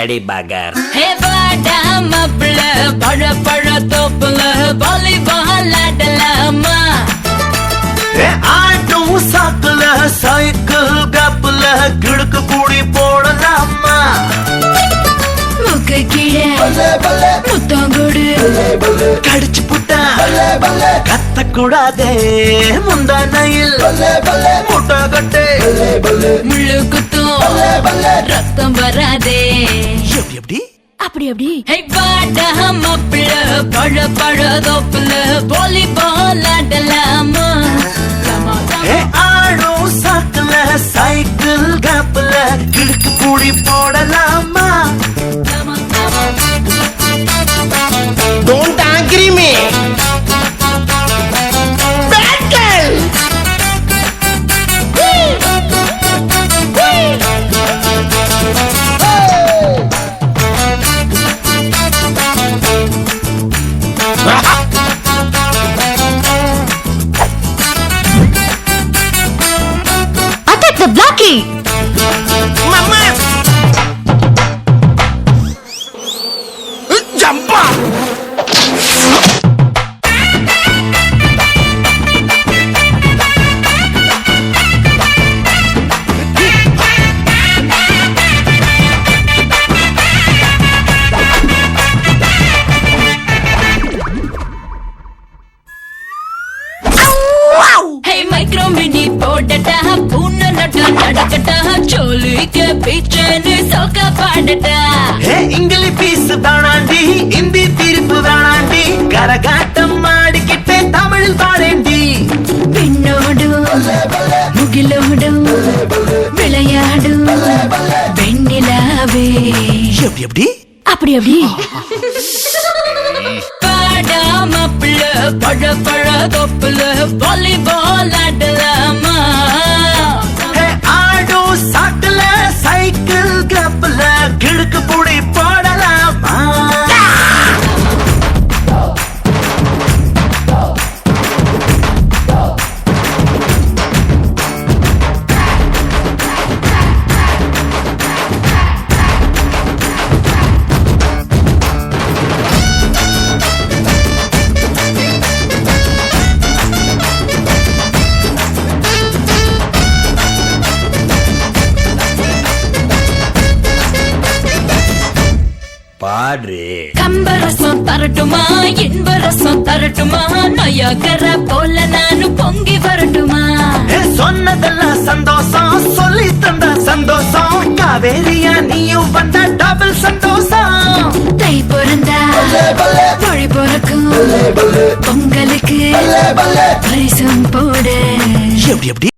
Lady பகர். பழ பழ தோப்புல வாலிபால் ஆடலாமா? ஆட்டும் சாக்குல சைக்கிள் கப்புல கிழக்கு கூடி போடலாமா? முக்க கீழே முத்தங்கொடு கடிச்சு புட்டா கத்த கூடாதே முந்தானையில் முட்டை கட்டே முள்ளு குத்தும் ரத்தம் வராதே. எப்படி அப்படி பாடா மாப்பிள்ள பழ பழ தோப்புல வாலிபால் ஆடலாமா? ஆடும் சாக்குல சைக்கிள் கப்புல கிழக்கு கூடி போடலாமா? Don't agree me. Bad girl. Attack the blocky. Mama. Jump up. Hey micro mini போடடா பூன நட்ட நடக்கடா சோலிக்கு பீச்சனு சோக பாடடா. இங்கிலீஷ் பீஸ் தானாண்டி இந்தி தீர்ப்பு தானாண்டி கரகாட்டம் ஆடிக்கிட்டே தமிழ் பாடேண்டி. பெண்ணோடும் முகிலோடும் விளையாடும் வெண்ணிலாவே. எப்படி அப்படி பாடா மாப்பிள்ள பழ பழ தோப்புல வாலிபால் ஆடலாமா? ஆடும் சாக்குல சைக்கிள் கப்புல கிழக்கு பூடி போடலாமா? பாடு. கம்பரசம் தரட்டுமா இன்பரசம் தரட்டுமா? நயகர போல நானு பொங்கி வரட்டுமா? சொன்னதெல்லாம் சந்தோஷம் சொல்லி தந்த சந்தோஷம் காவேரியா நீயும் வந்த டபுள் சந்தோஷம். தை பிறந்தா மொழி பிறக்கும் பொங்கலுக்கு பரிசம் போட. எப்படி